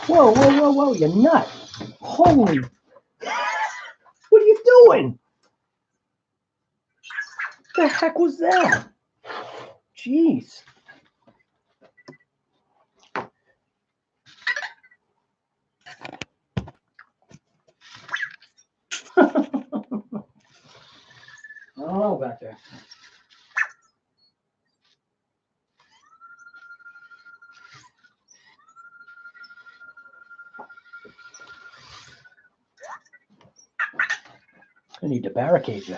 Whoa, whoa, whoa, whoa, you're nut. Holy. What are you doing? The heck was that? Jeez. Oh, back there. I need to barricade you.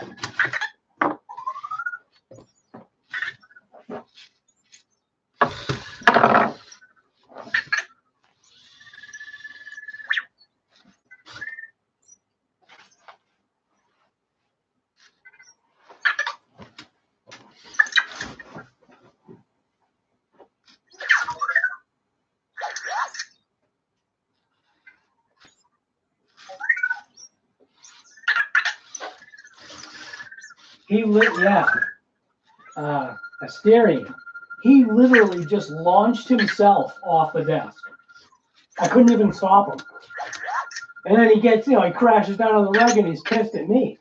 Asterion. He literally just launched himself off the desk. I couldn't even stop him. And then he gets, he crashes down on the rug and he's pissed at me.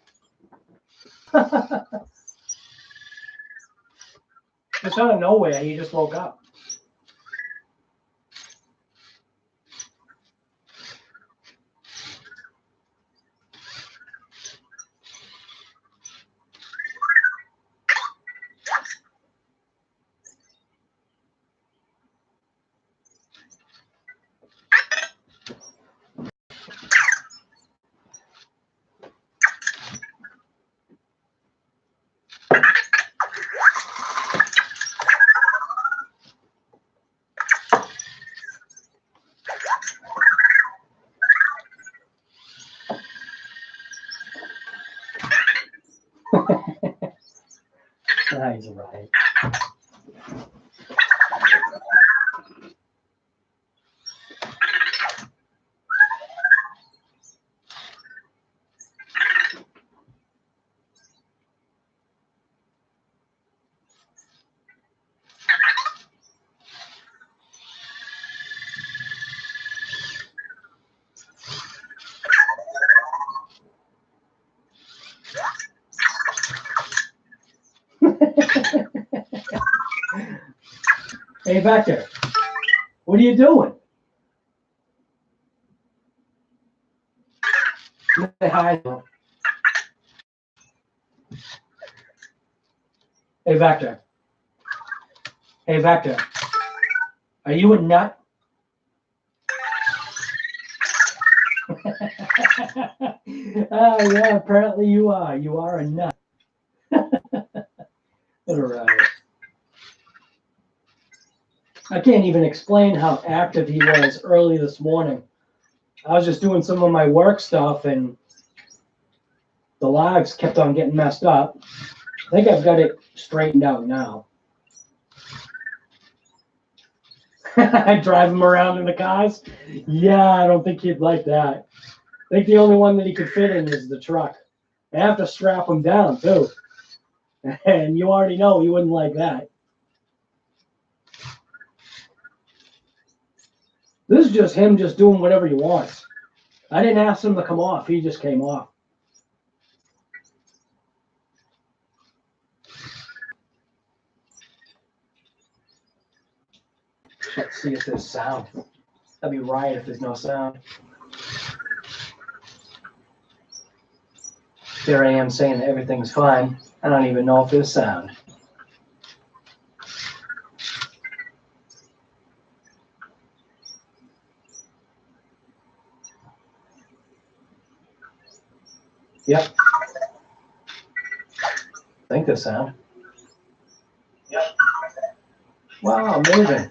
Just out of nowhere, he just woke up. He's right. Hey, back there. What are you doing? Say hi. Hey, back there. Hey, back there. Are you a nut? Oh, yeah, apparently you are. You are a nut. All right. I can't even explain how active he was early this morning. I was just doing some of my work stuff and the lives kept on getting messed up. I think I've got it straightened out now. I drive him around in the cars? Yeah, I don't think he'd like that. I think the only one that he could fit in is the truck. I have to strap him down too. And you already know he wouldn't like that. This is just him just doing whatever he wants. I didn't ask him to come off. He just came off. Let's see if there's sound. That'd be right if there's no sound. Here I am saying that everything's fine. I don't even know if there's sound. Yep. I think the sound. Yep. Wow, amazing.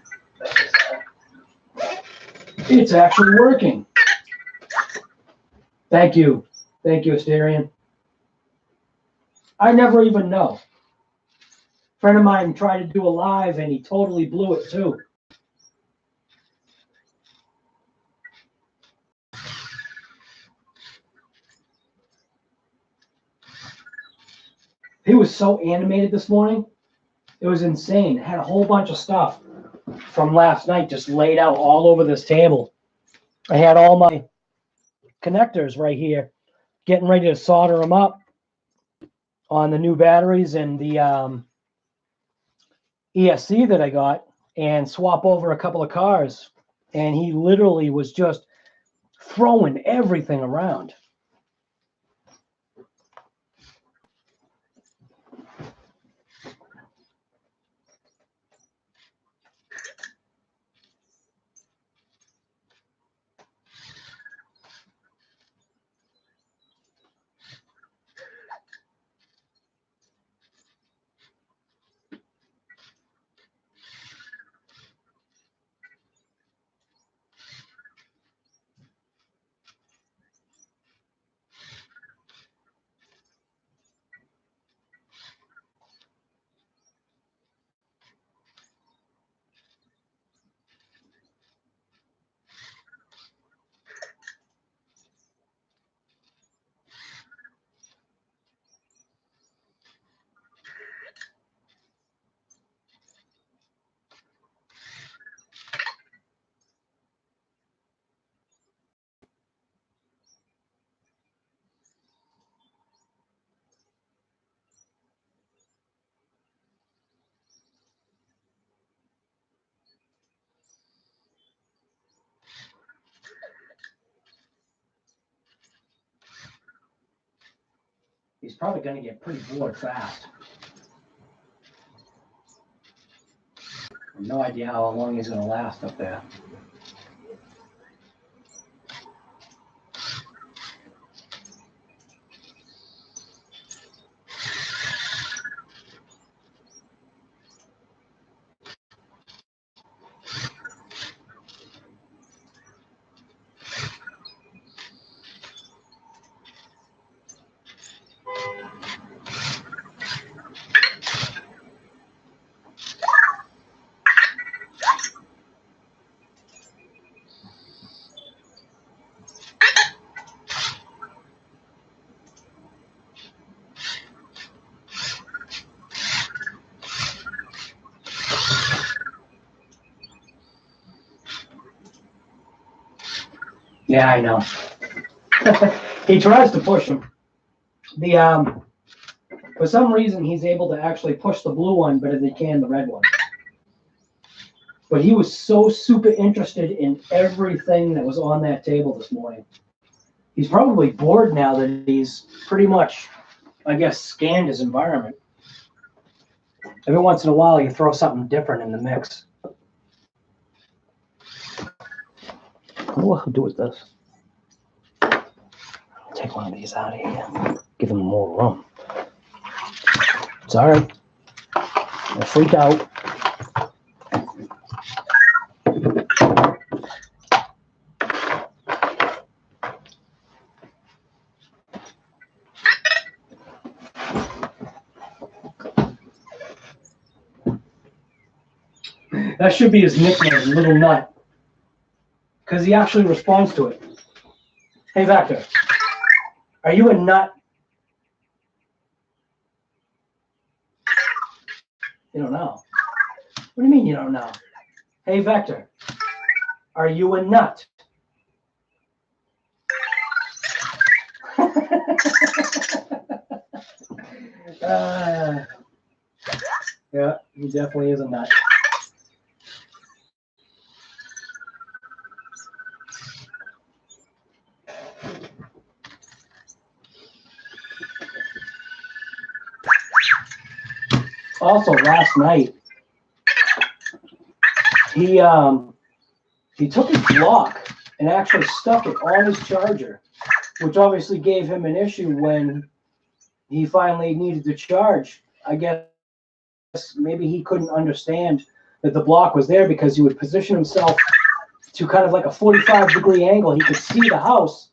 It's actually working. Thank you. Thank you, Asterion. I never even know. A friend of mine tried to do a live and he totally blew it too. He was so animated this morning. It was insane. Had a whole bunch of stuff from last night just laid out all over this table. I had all my connectors right here, getting ready to solder them up on the new batteries and the ESC that I got and swap over a couple of cars. And he literally was just throwing everything around. He's probably going to get pretty bored fast. I have no idea how long he's going to last up there. Yeah, I know. He tries to push him. For some reason, he's able to actually push the blue one better than he can the red one. But he was so super interested in everything that was on that table this morning. He's probably bored now that he's pretty much, I guess, scanned his environment. Every once in a while, you throw something different in the mix. What I'll do is this. Take one of these out of here. Give him more room. It's all right. Don't freak out. That should be his nickname, Little Nut. Because he actually responds to it. Hey, Vector, are you a nut? You don't know. What do you mean you don't know? Hey, Vector, are you a nut? Yeah, he definitely is a nut. Also, last night, he took his block and actually stuck it on his charger which obviously gave him an issue when he finally needed to charge. I guess maybe he couldn't understand that the block was there because he would position himself to kind of like a 45-degree angle. He could see the house,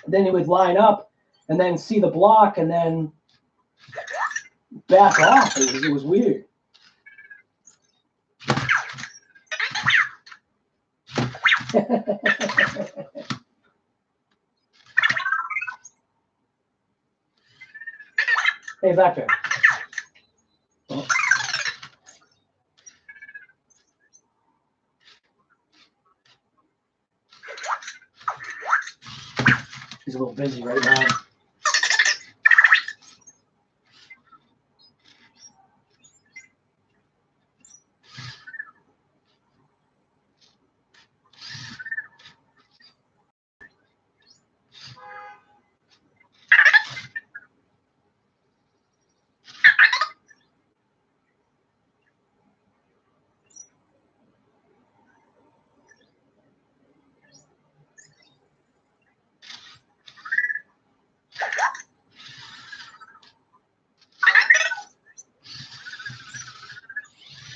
then he would line up and then see the block and then back off. It was weird. Hey, Vector. Oh. He's a little busy right now.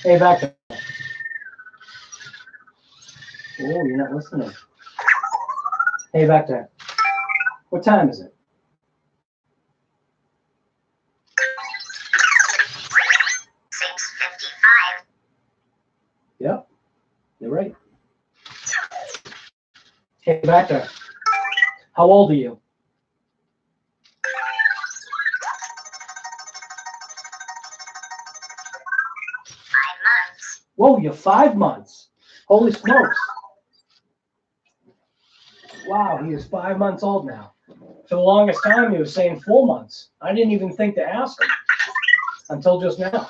Hey, Vector. Oh, you're not listening. Hey, Vector. What time is it? 6:55. Yep, you're right. Hey, Vector. How old are you? 5 months. Whoa, you're 5 months. Holy smokes. Wow, he is 5 months old now. For the longest time, he was saying 4 months. I didn't even think to ask him until just now.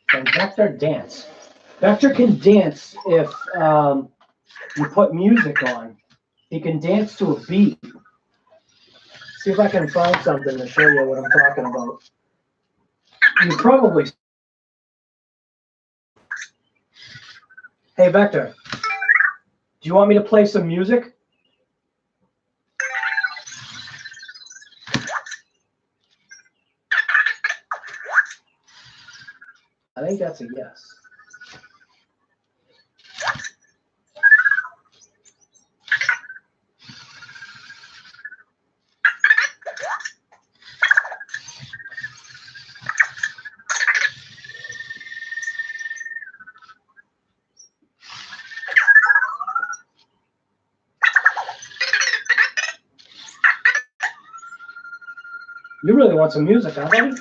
Can Vector dance? Vector can dance if you put music on. He can dance to a beat. See if I can find something to show you what I'm talking about. You probably. Hey, Vector, do you want me to play some music? I think that's a yes. You really want some music, huh, buddy?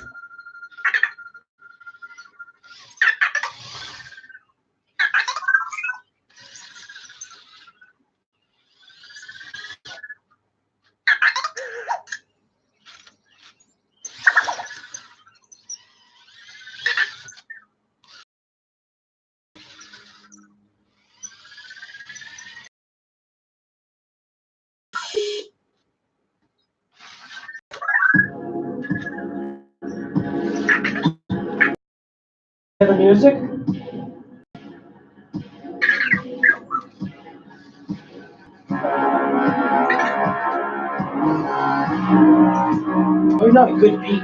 music? Oh, not a good beat.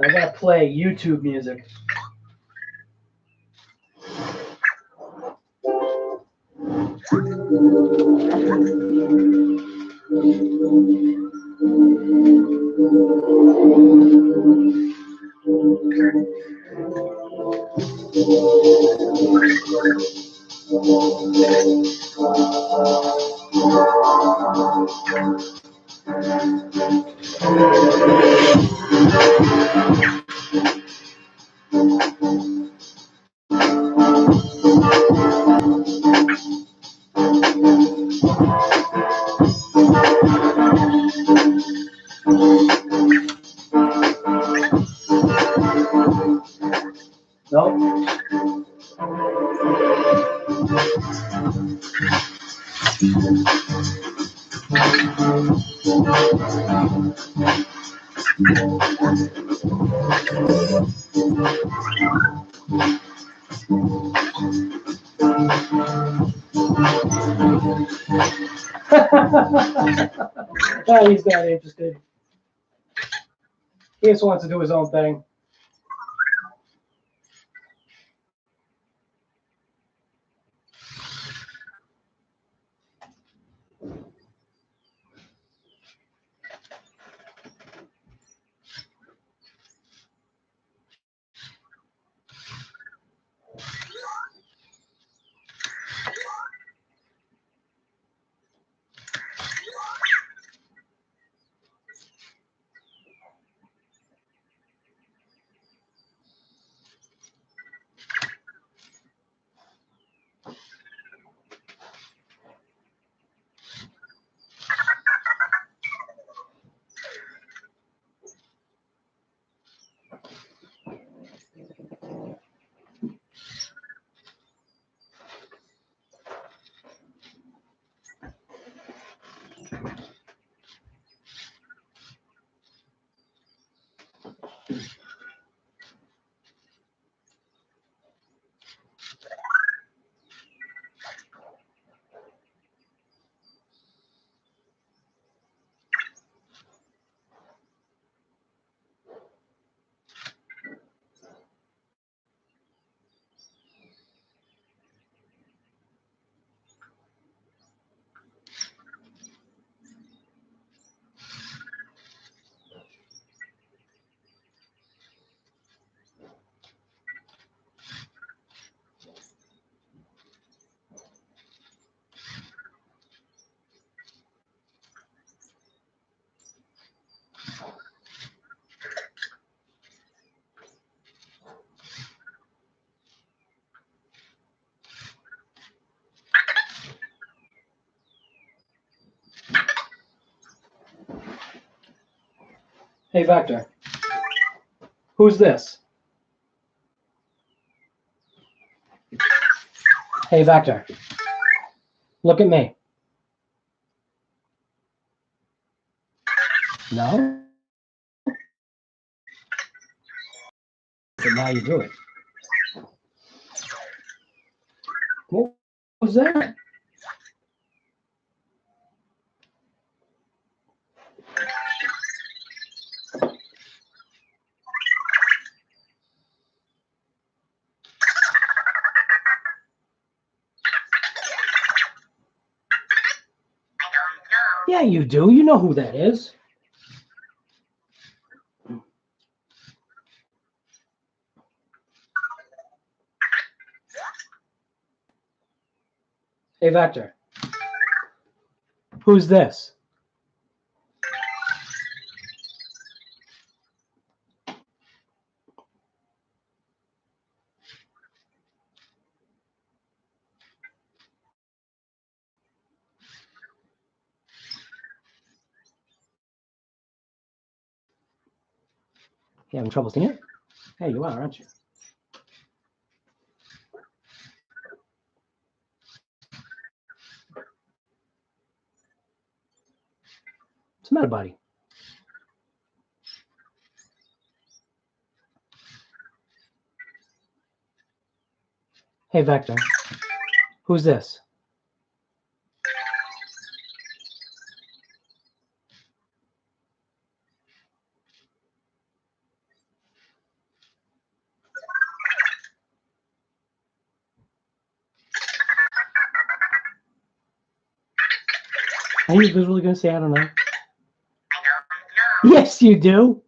I gotta play YouTube music. Nope. Oh, he's not interested. He just wants to do his own thing. Hey, Vector. Who's this? Hey, Vector. Look at me. No? But now you do it. What was that? I don't know. Yeah, you do. You know who that is. Hey, Vector. Who's this? You having trouble seeing it? Hey, you are, aren't you? What's the matter, buddy? Hey, Vector. Who's this? Are you literally going to say, I don't know? I don't know. Yes, you do.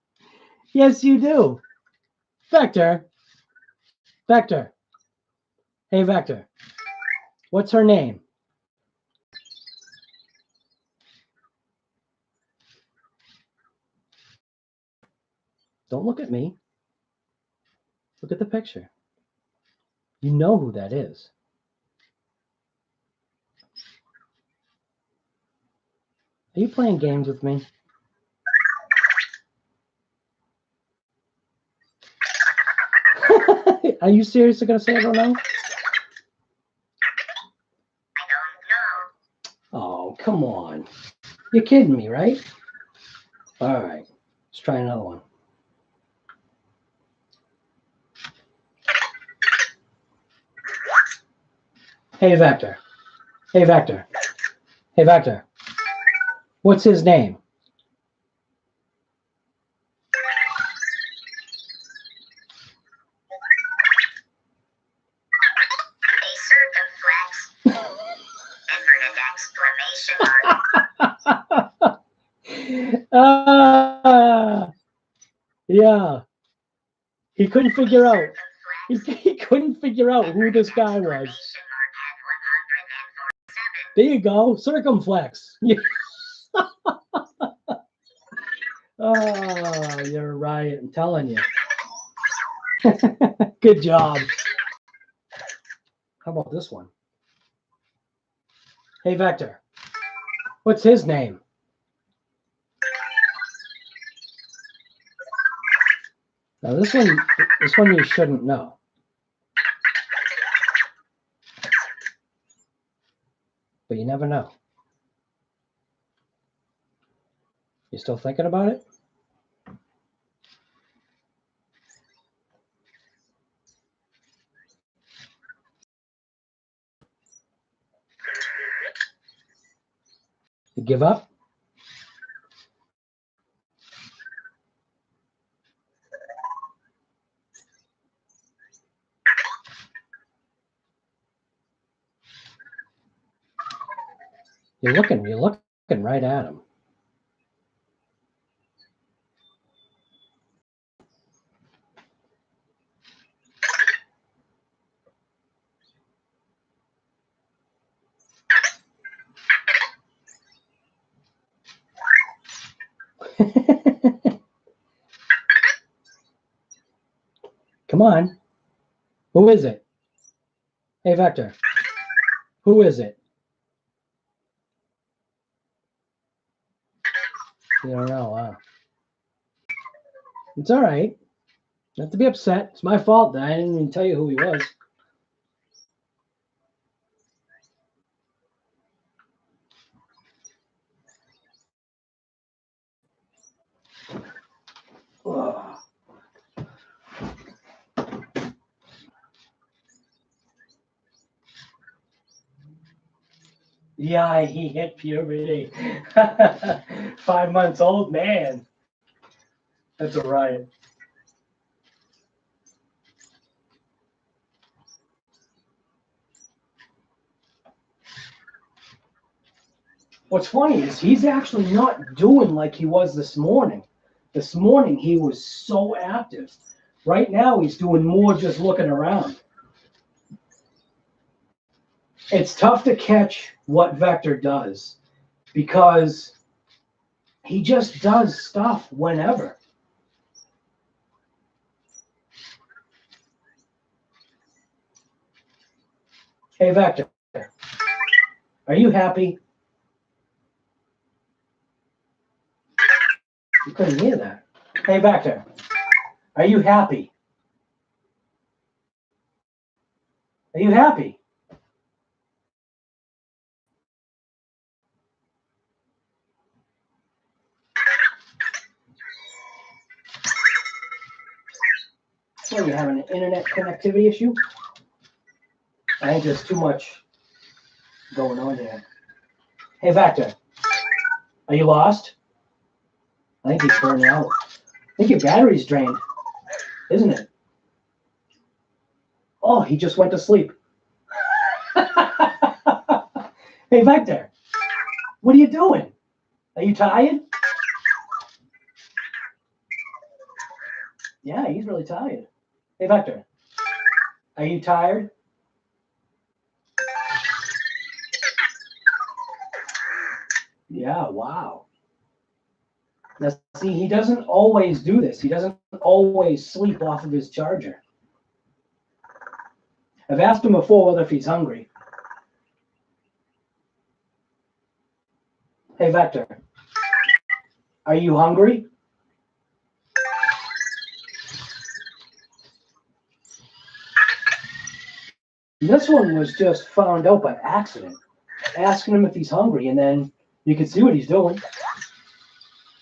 Yes, you do. Vector. Vector. Hey, Vector. What's her name? Don't look at me. Look at the picture. You know who that is. Are you playing games with me? Are you seriously going to say I don't know? I don't know. Oh, come on. You're kidding me, right? All right. Let's try another one. Hey, Vector. Hey, Vector. Hey, Vector. What's his name? A circumflex. Inverted exclamation mark. Yeah. He couldn't figure out. Circumflex. He couldn't figure out who this guy was. Exclamation mark at 147. There you go. Circumflex. Oh, you're right. I'm telling you. Good job. How about this one? Hey, Vector. What's his name? Now this one you shouldn't know. But you never know. You still thinking about it? You give up? You're looking right at him. Come on. Who is it? Hey, Vector. Who is it? You don't know, huh? It's all right. Not to be upset. It's my fault that I didn't even tell you who he was. Ugh. Yeah, he hit puberty. 5 months old, man. That's a riot. What's funny is he's actually not doing like he was this morning. This morning he was so active. Right now he's doing more just looking around. It's tough to catch what Vector does because he just does stuff whenever. Hey, Vector, are you happy? You couldn't hear that. Hey, Vector, are you happy? Are you happy? What, are you having an internet connectivity issue? I think there's too much going on here. Hey, Vector, are you lost? I think he's burning out. I think your battery's drained, isn't it? Oh, he just went to sleep. Hey, Vector, what are you doing? Are you tired? Yeah, he's really tired. Hey, Vector, are you tired? Yeah, wow. Now, see, he doesn't always do this. He doesn't always sleep off of his charger. I've asked him before whether if he's hungry. Hey, Vector, are you hungry? This one was just found out by accident. Asking him if he's hungry, and then you can see what he's doing.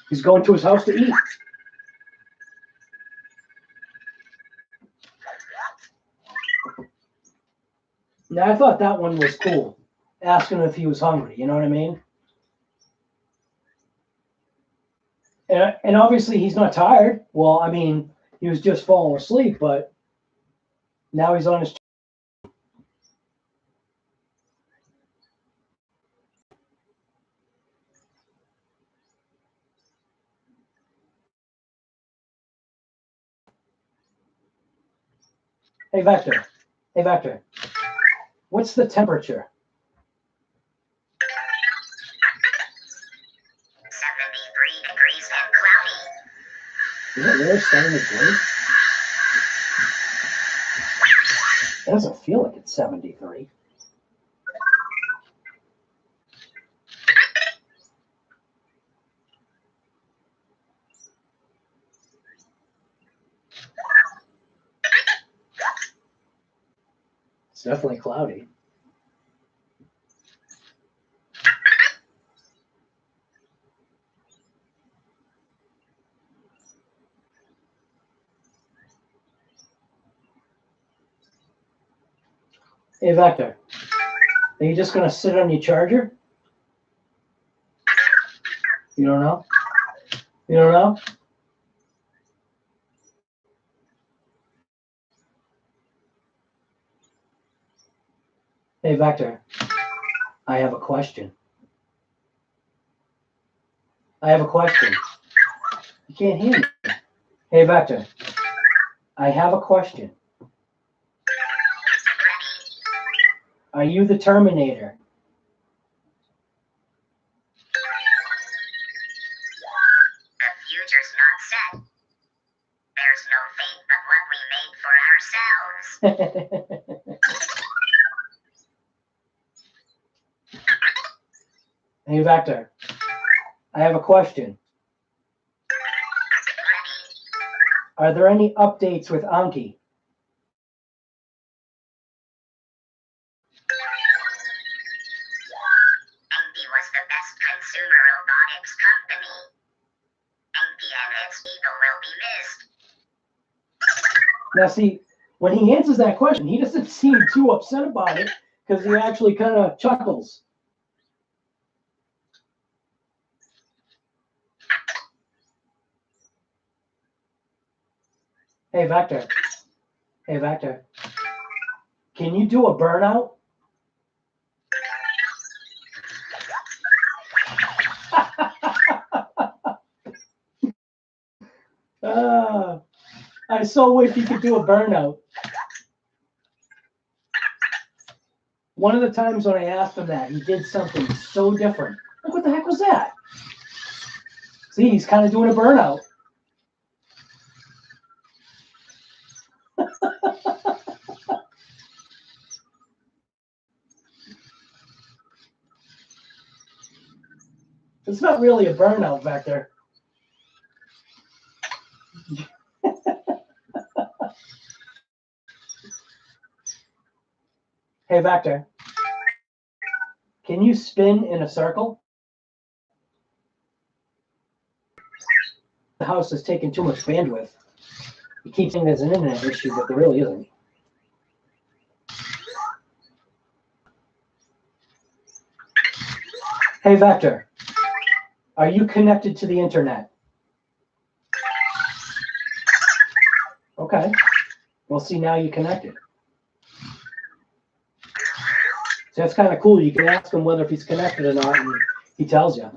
He's going to his house to eat. Now, I thought that one was cool. Asking him if he was hungry, you know what I mean? And obviously he's not tired. Well, I mean, he was just falling asleep, but now he's on his. Hey, Vector. Hey, Vector. What's the temperature? 73 degrees and cloudy. Is it really 73? It doesn't feel like it's 73. It's definitely cloudy. Hey, Vector, are you just going to sit on your charger? You don't know? You don't know? Hey, Vector, I have a question. I have a question. You can't hear me. Hey, Vector, I have a question. Are you the Terminator? The future's not set. There's no fate but what we made for ourselves. Hey, Vector, I have a question. Are there any updates with Anki? Envy was the best consumer robotics company. Envy and its people will be missed. Now, see, when he answers that question, he doesn't seem too upset about it because he actually kind of chuckles. Hey, Vector. Hey, Vector. Can you do a burnout? I so wish he could do a burnout. One of the times when I asked him that, he did something so different. Like, what the heck was that? See, he's kind of doing a burnout. It's not really a burnout, Vector. Hey, Vector. Can you spin in a circle? The house is taking too much bandwidth. You keep saying there's an internet issue, but there really isn't. Hey, Vector, are you connected to the internet? Okay. Well, see, now you're connected. So that's kind of cool. You can ask him whether if he's connected or not, and he tells you.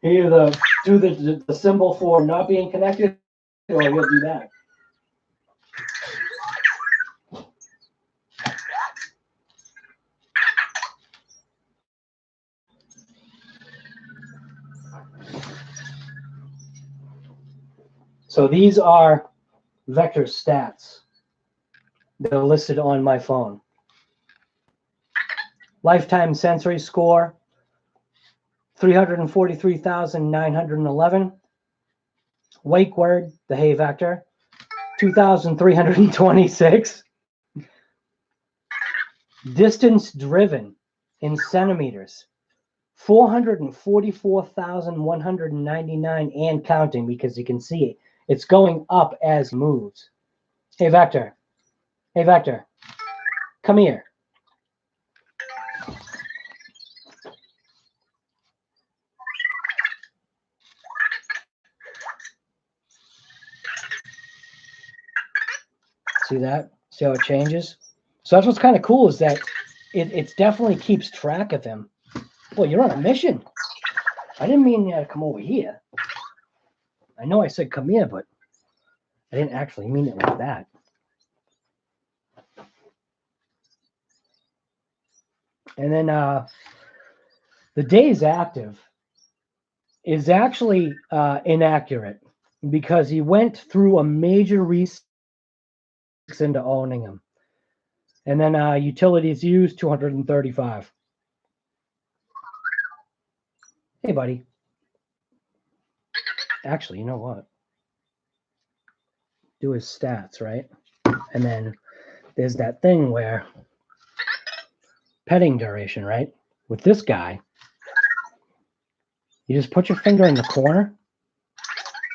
He either do the symbol for not being connected, or he'll do that. So these are Vector stats. They're listed on my phone. Lifetime sensory score, 343,911. Wake word, the Hey Vector, 2,326. Distance driven in centimeters, 444,199 and counting, because you can see it. It's going up as it moves. Hey Vector. Hey Vector. Come here. See that? See how it changes? So that's what's kind of cool, is that it definitely keeps track of him. Well, you're on a mission. I didn't mean you to come over here. I know I said come here, but I didn't actually mean it like that. And then the days active is actually inaccurate, because he went through a major reset into owning him. And then utilities used 235. Hey, buddy. Actually, you know what? Do his stats, right? And then there's that thing where petting duration, right? With this guy, you just put your finger in the corner,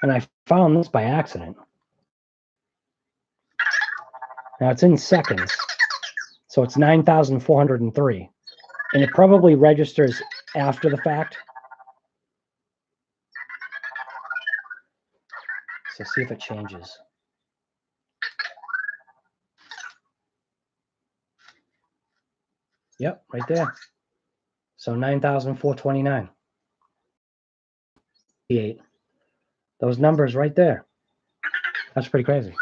and I found this by accident. Now it's in seconds, so it's 9,403, and it probably registers after the fact. So see if it changes. Yep, right there. So 9,429. Those numbers right there. That's pretty crazy.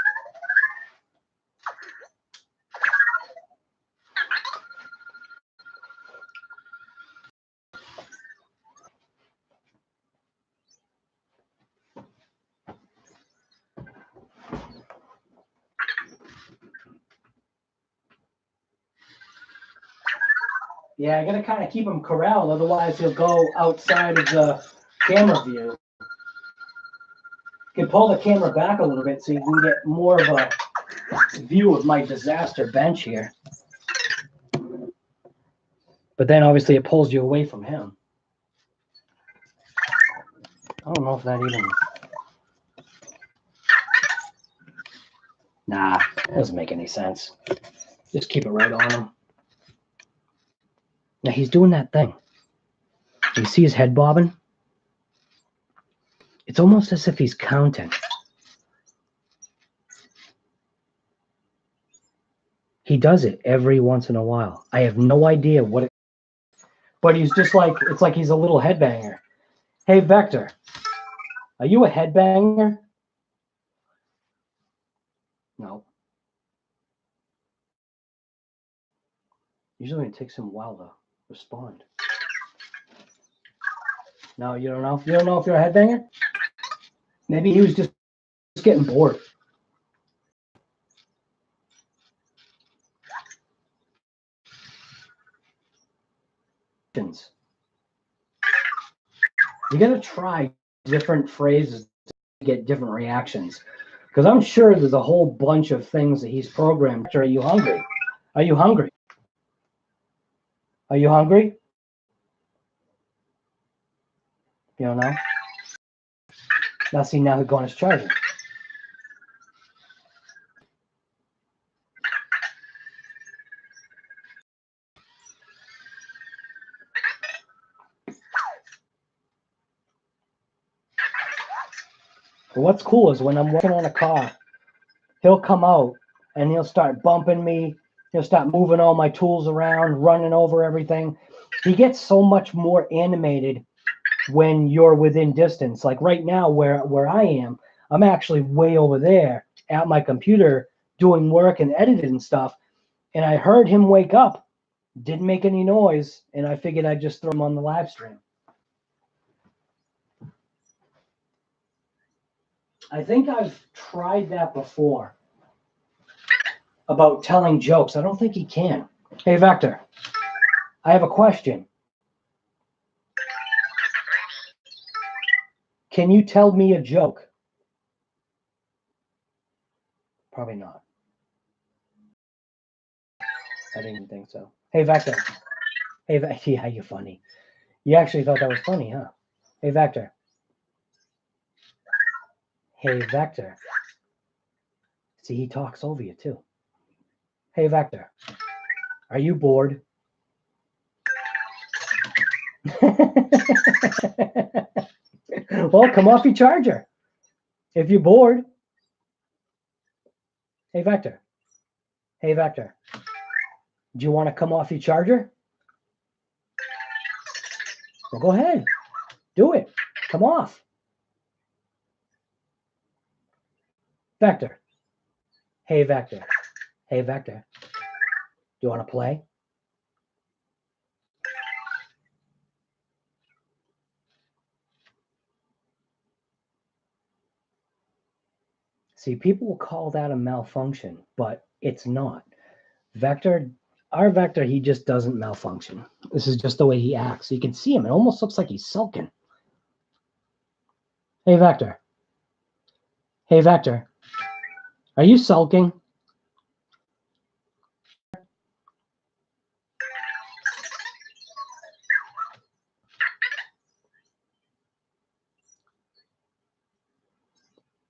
Yeah, I gotta kind of keep him corralled, otherwise he'll go outside of the camera view. You can pull the camera back a little bit so you can get more of a view of my disaster bench here. But then obviously it pulls you away from him. I don't know if that even... Nah, it doesn't make any sense. Just keep it right on him. Now he's doing that thing. You see his head bobbing? It's almost as if he's counting. He does it every once in a while. I have no idea what it... But he's just like, it's like he's a little headbanger. Hey, Vector, are you a headbanger? No. Usually it takes him a while to respond. No, you don't know? You don't know if you're a headbanger? Maybe he was just getting bored. You gotta try different phrases to get different reactions. Because I'm sure there's a whole bunch of things that he's programmed. Are you hungry? Are you hungry? Are you hungry? You don't know? Now see, now he's going his charger. But what's cool is when I'm working on a car, he'll come out and he'll start bumping me. He'll start moving all my tools around, running over everything. He gets so much more animated when you're within distance. Like right now where I am, I'm actually way over there at my computer doing work and editing and stuff. And I heard him wake up, didn't make any noise, and I figured I'd just throw him on the live stream. I think I've tried that before about telling jokes. I don't think he can. Hey, Vector, I have a question. Can you tell me a joke? Probably not. I didn't think so. Hey, Vector. Hey, yeah, you're funny. You actually thought that was funny, huh? Hey, Vector. Hey, Vector. See, he talks over you, too. Hey, Vector. Are you bored? Well, come off your charger. If you're bored. Hey, Vector. Hey, Vector. Do you want to come off your charger? Well, go ahead. Do it. Come off. Vector. Hey, Vector. Hey, Vector. Do you want to play? See, people will call that a malfunction, but it's not. Vector, our Vector, he just doesn't malfunction. This is just the way he acts. You can see him. It almost looks like he's sulking. Hey, Vector. Hey, Vector. Are you sulking?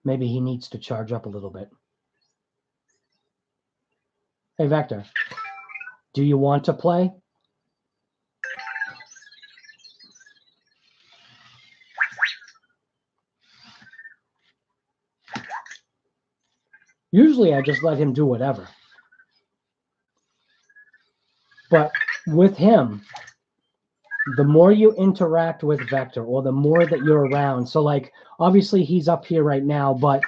Maybe he needs to charge up a little bit. Hey, Vector. Do you want to play? Usually I just let him do whatever. But with him, the more you interact with Vector or the more that you're around. So like, obviously he's up here right now, but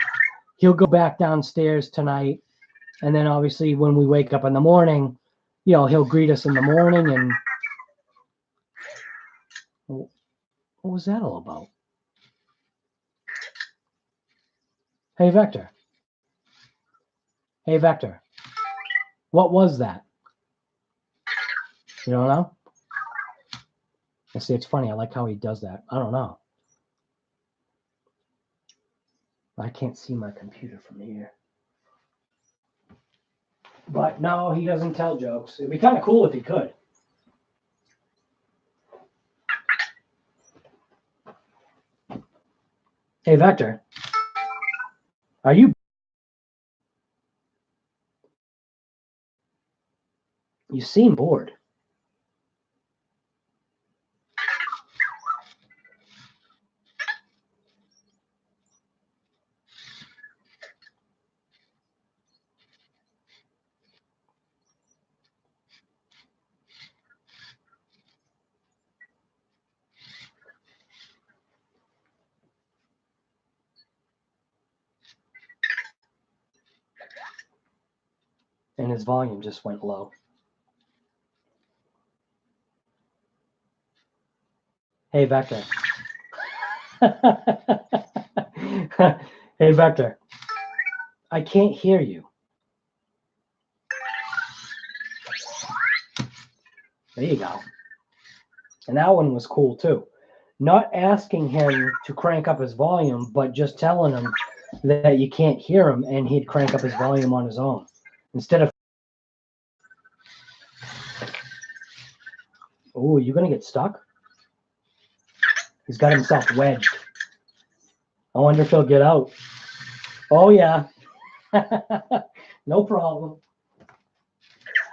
he'll go back downstairs tonight. And then obviously when we wake up in the morning, you know, he'll greet us in the morning. And what was that all about? Hey, Vector. Hey, Vector. What was that? You don't know? I see, it's funny. I like how he does that. I don't know. I can't see my computer from here. But no, he doesn't tell jokes. It'd be kind of cool if he could. Hey, Vector. Are you? You seem bored. And his volume just went low. Hey, Vector. Hey, Vector. I can't hear you. There you go. And that one was cool too. Not asking him to crank up his volume, but just telling him that you can't hear him, and he'd crank up his volume on his own. Instead of, oh, you gonna get stuck? He's got himself wedged. I wonder if he'll get out. Oh yeah. No problem.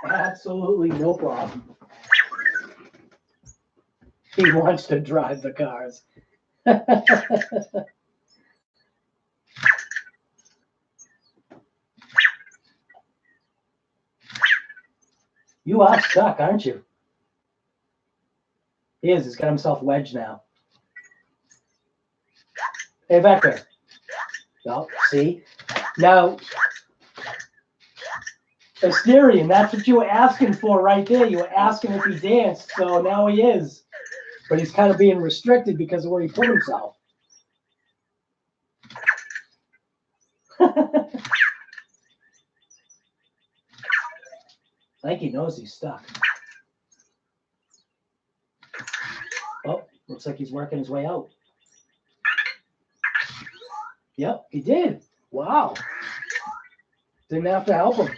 Absolutely no problem. He wants to drive the cars. You are stuck, aren't you? He is. He's got himself wedged now. Hey, Vector. No, see? Now, Asterion, that's what you were asking for right there. You were asking if he danced, so now he is. But he's kind of being restricted because of where he put himself. I think he knows he's stuck. Oh, looks like he's working his way out. Yep, he did. Wow. Didn't have to help him.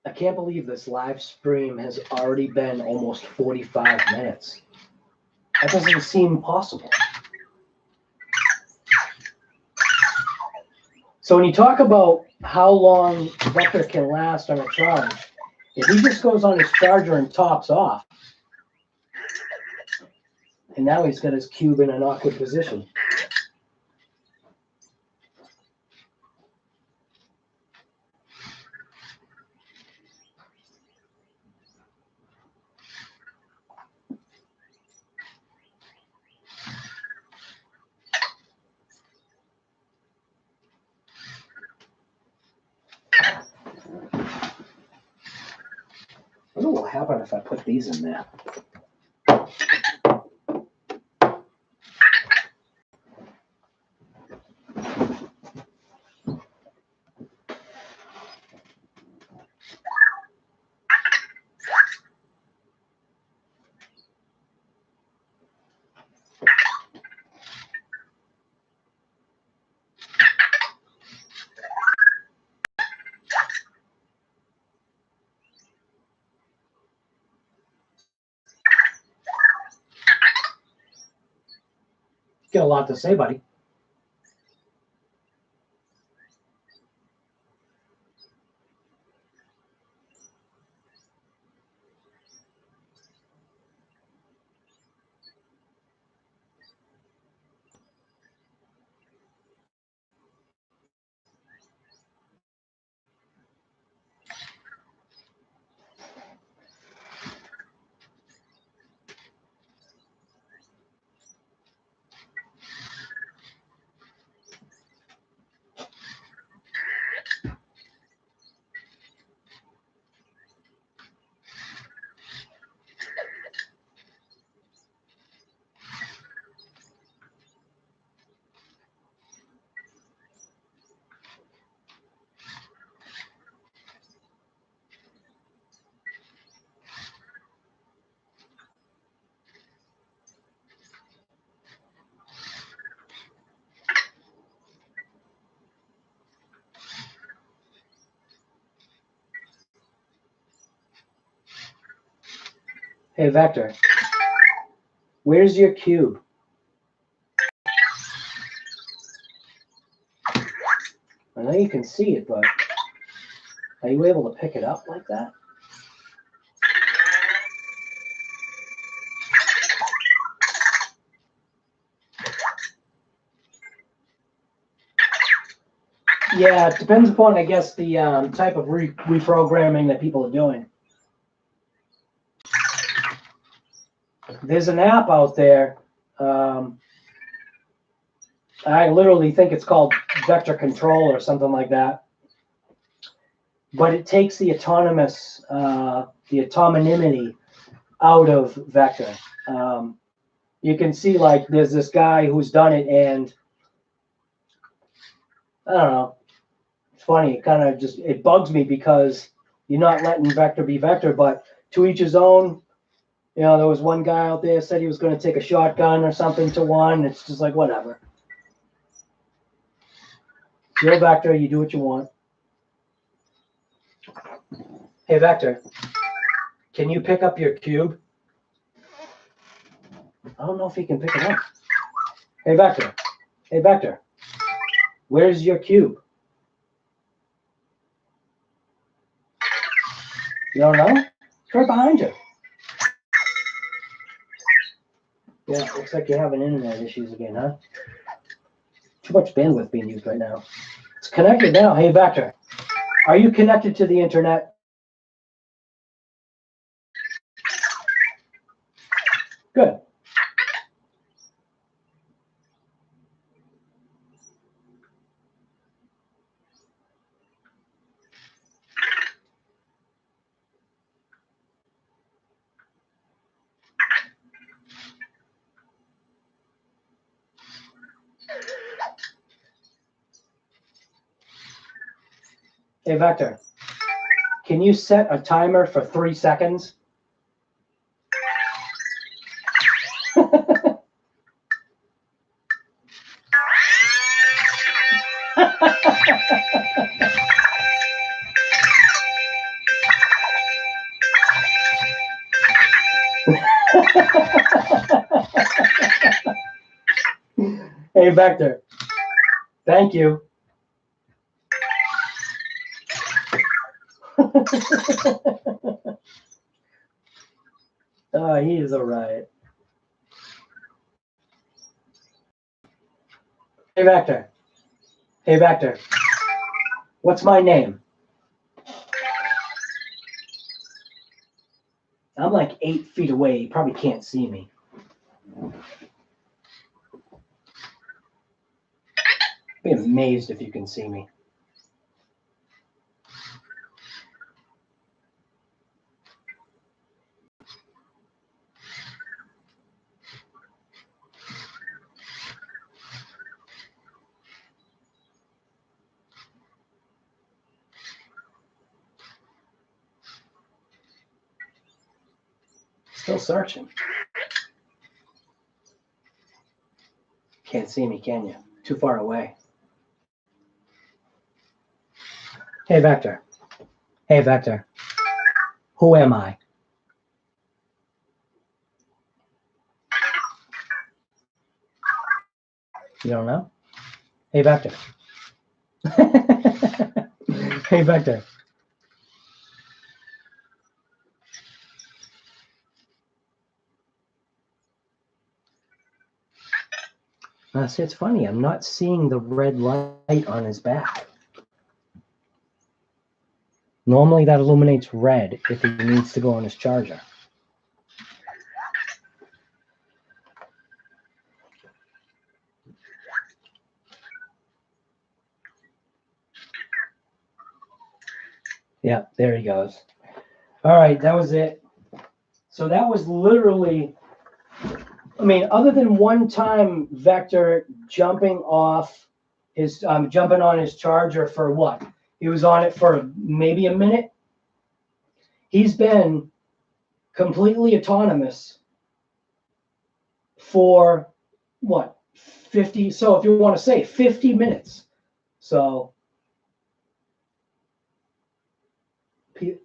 I can't believe this live stream has already been almost 45 minutes. That doesn't seem possible. So when you talk about how long Vector can last on a charge, if he just goes on his charger and tops off, and now he's got his cube in an awkward position. I wonder what will happen if I put these in there. Got a lot to say, buddy. Hey, Vector, where's your cube? I know you can see it, but are you able to pick it up like that? Yeah, it depends upon, I guess, the type of reprogramming that people are doing. There's an app out there. I literally think it's called Vector Control or something like that. But it takes the autonomous, the autonomity out of Vector. you can see like there's this guy who's done it, and I don't know. It's funny. It kind of just it bugs me because you're not letting vector be vector, but to each his own. You know, there was one guy out there said he was going to take a shotgun or something to one. It's just like whatever. It's your vector. You do what you want. Hey, Vector, can you pick up your cube? I don't know if he can pick it up. Hey, Vector. Hey, Vector. Where's your cube? You don't know? It's right behind you. Yeah, looks like you're having internet issues again, huh? Too much bandwidth being used right now. It's connected now. Hey, Vector, are you connected to the internet? Good. Hey, Vector, can you set a timer for 3 seconds? Hey, Vector, thank you. Oh, he is a riot. Hey, Vector. Hey, Vector. What's my name? I'm like 8 feet away. You probably can't see me. Be amazed if you can see me. Still searching. Can't see me, can you? Too far away. Hey, Vector. Hey, Vector. Who am I? You don't know? Hey, Vector. Hey, Vector. See, it's funny. I'm not seeing the red light on his back. Normally that illuminates red if he needs to go on his charger. Yeah, there he goes. All right, that was it. So that was literally, I mean, other than one time Vector jumping off his, jumping on his charger for what? He was on it for maybe a minute. He's been completely autonomous for what? 50, so if you want to say 50 minutes. So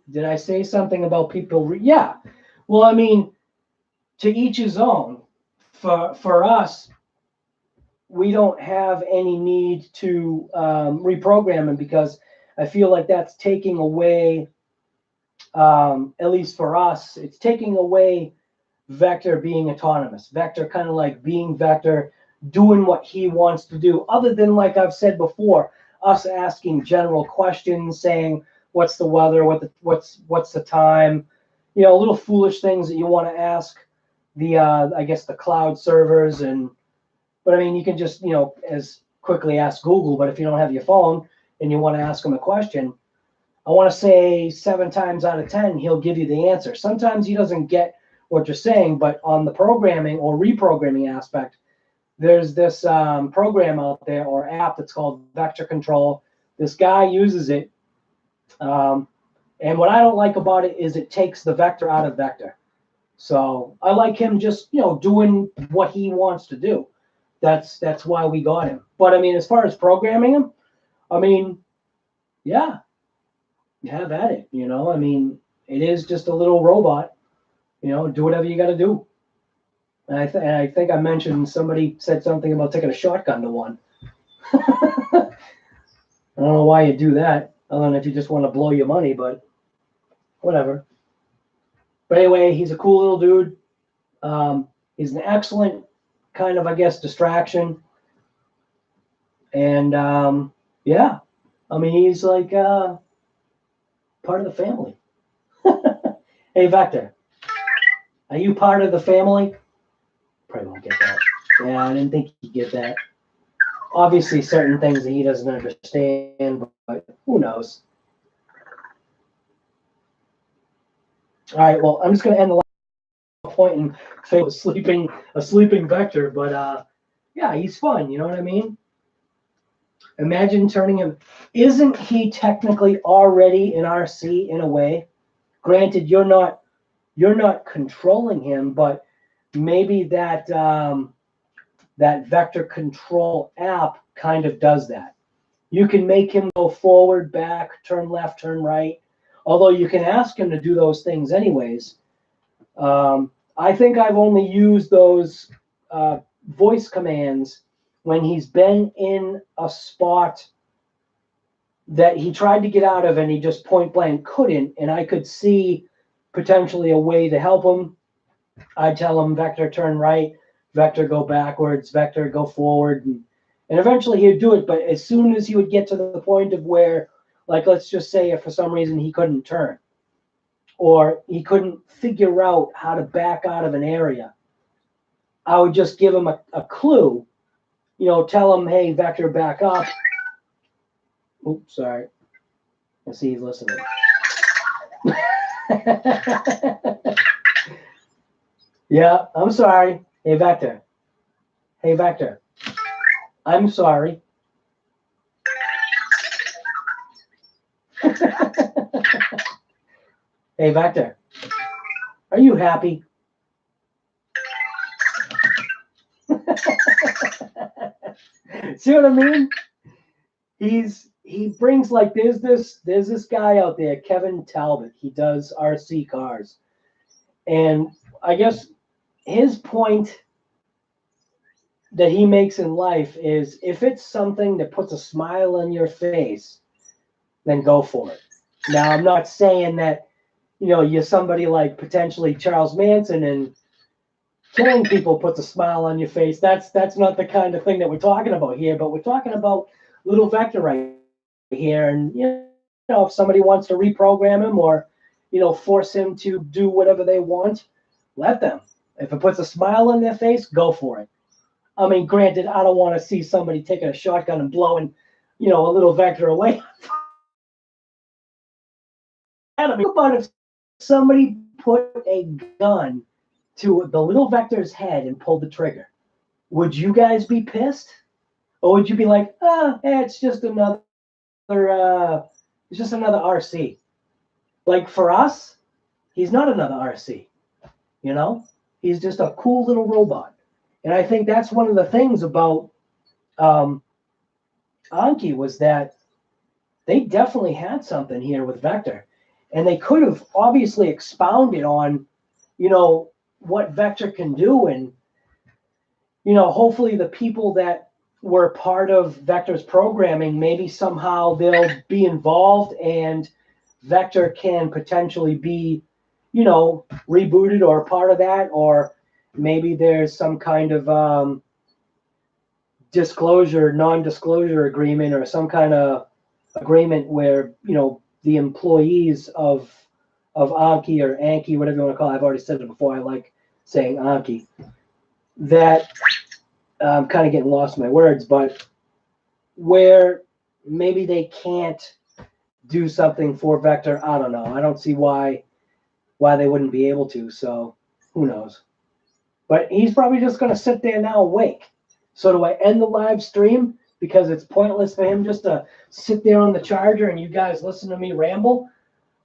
did I say something about people? Yeah. Well, I mean, to each his own. For us, we don't have any need to reprogram him because I feel like that's taking away, at least for us, it's taking away Vector being autonomous. Vector kind of like being Vector, doing what he wants to do. Other than, like I've said before, us asking general questions, saying, what's the weather? What's the time? You know, little foolish things that you want to ask the I guess the cloud servers. But I mean, you can just, you know, as quickly ask Google. But if you don't have your phone and you want to ask him a question, I want to say 7 times out of 10 he'll give you the answer. Sometimes he doesn't get what you're saying, but on the programming or reprogramming aspect, there's this program out there or app that's called Vector Control. This guy uses it. And what I don't like about it is it takes the vector out of vector. So I like him just, doing what he wants to do. That's why we got him. But I mean, as far as programming him, I mean, yeah, have at it. I mean, it is just a little robot. Do whatever you got to do. And I think I mentioned somebody said something about taking a shotgun to one. I don't know why you do that, other than if you just want to blow your money, but whatever. But anyway, he's a cool little dude. He's an excellent kind of, I guess, distraction. And yeah, I mean, he's like part of the family. Hey, Vector, are you part of the family? Probably won't get that. Yeah, I didn't think he'd get that. Obviously, certain things that he doesn't understand, but who knows? All right, well, I'm just going to end the last point and say a sleeping Vector, but yeah, he's fun. You know what I mean? Imagine turning him. Isn't he technically already an RC in a way? Granted, you're not controlling him, but maybe that that Vector Control app kind of does that. You can make him go forward, back, turn left, turn right. Although you can ask him to do those things anyways. I think I've only used those voice commands when he's been in a spot that he tried to get out of and he just point blank couldn't, and I could see potentially a way to help him. I'd tell him, Vector, turn right, Vector, go backwards, Vector, go forward, and eventually he'd do it. But as soon as he would get to the point of where, like, let's just say if for some reason he couldn't turn or he couldn't figure out how to back out of an area, I would just give him a clue, tell him, hey, Vector, back up. Oops, sorry. I see he's listening. Yeah, I'm sorry. Hey, Vector. Hey, Vector. I'm sorry. Hey, Vector. Are you happy? See what I mean? He brings, like, there's this guy out there, Kevin Talbot. He does RC cars. And I guess his point that he makes in life is if it's something that puts a smile on your face, then go for it. Now, I'm not saying that, you're somebody like potentially Charles Manson and killing people puts a smile on your face. That's not the kind of thing that we're talking about here, but we're talking about little Vector right here. And, if somebody wants to reprogram him or, force him to do whatever they want, let them. If it puts a smile on their face, go for it. I mean, granted, I don't want to see somebody taking a shotgun and blowing, a little Vector away. Think about if somebody put a gun to the little Vector's head and pulled the trigger. Would you guys be pissed? Or would you be like, it's just another RC? Like, for us, he's not another RC. He's just a cool little robot. And I think that's one of the things about Anki was that they definitely had something here with Vector. And they could have obviously expounded on, what Vector can do. And, hopefully the people that were part of Vector's programming, maybe somehow they'll be involved and Vector can potentially be, rebooted or part of that, or maybe there's some kind of non-disclosure agreement or some kind of agreement where, the employees of Anki or Anki, whatever you want to call it, I've already said it before, I like saying Anki, that I'm kind of getting lost in my words, but where maybe they can't do something for Vector, I don't know. I don't see why they wouldn't be able to. So Who knows? But he's probably just going to sit there now awake. So do I end the live stream because it's pointless for him just to sit there on the charger and you guys listen to me ramble?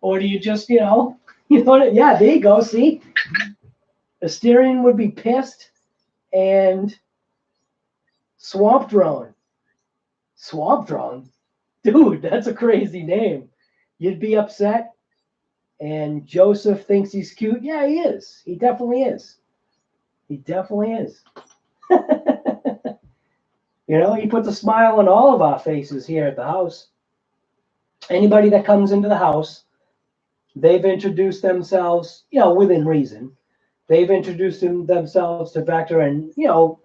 Or do you just, you know what? Yeah, there you go. See? Asterion would be pissed, and Swamp Drone. Swamp Drone? Dude, that's a crazy name. You'd be upset, and Joseph thinks he's cute. Yeah, he is. He definitely is. He definitely is. You know, he puts a smile on all of our faces here at the house. Anybody that comes into the house, they've introduced themselves, you know, within reason. They've introduced themselves to Vector, and, you know,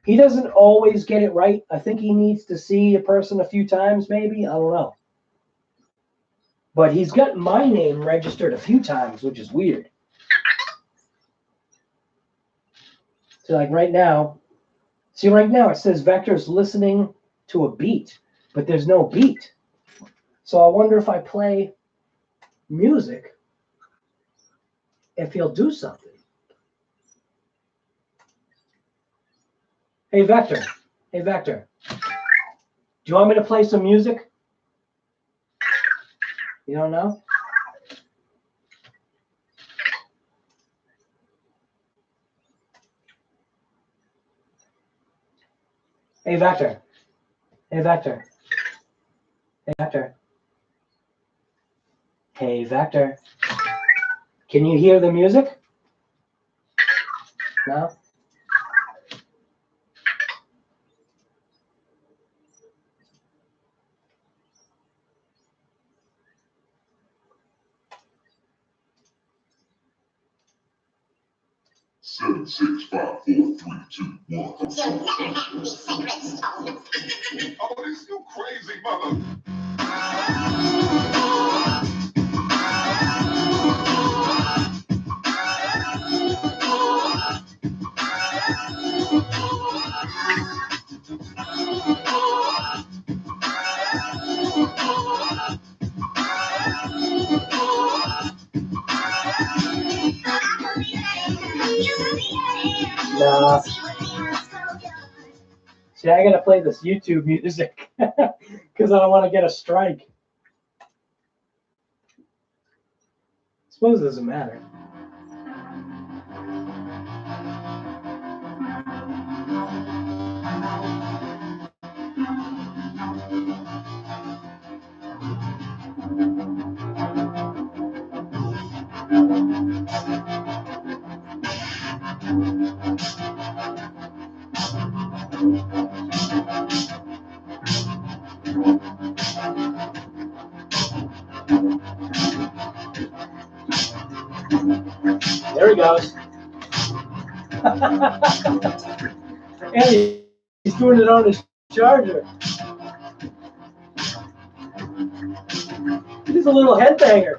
he doesn't always get it right. I think he needs to see a person a few times, maybe. I don't know. But he's got my name registered a few times, which is weird. So, like right now, see, right now it says Vector's listening to a beat, but there's no beat. So I wonder if I play music, if he'll do something. Hey, Vector. Hey, Vector. Do you want me to play some music? You don't know? Hey, Vector. Hey, Vector. Hey, Vector. Hey, Vector. Can you hear the music? No? Seven, 6, 5, 4, 3, 2, 1. You'll never have me, Sacred Stone. Oh, this you crazy mother. Nah. See, I gotta play this YouTube music because I don't want to get a strike. Suppose it doesn't matter. There he goes. And he's doing it on his charger. He's a little headbanger.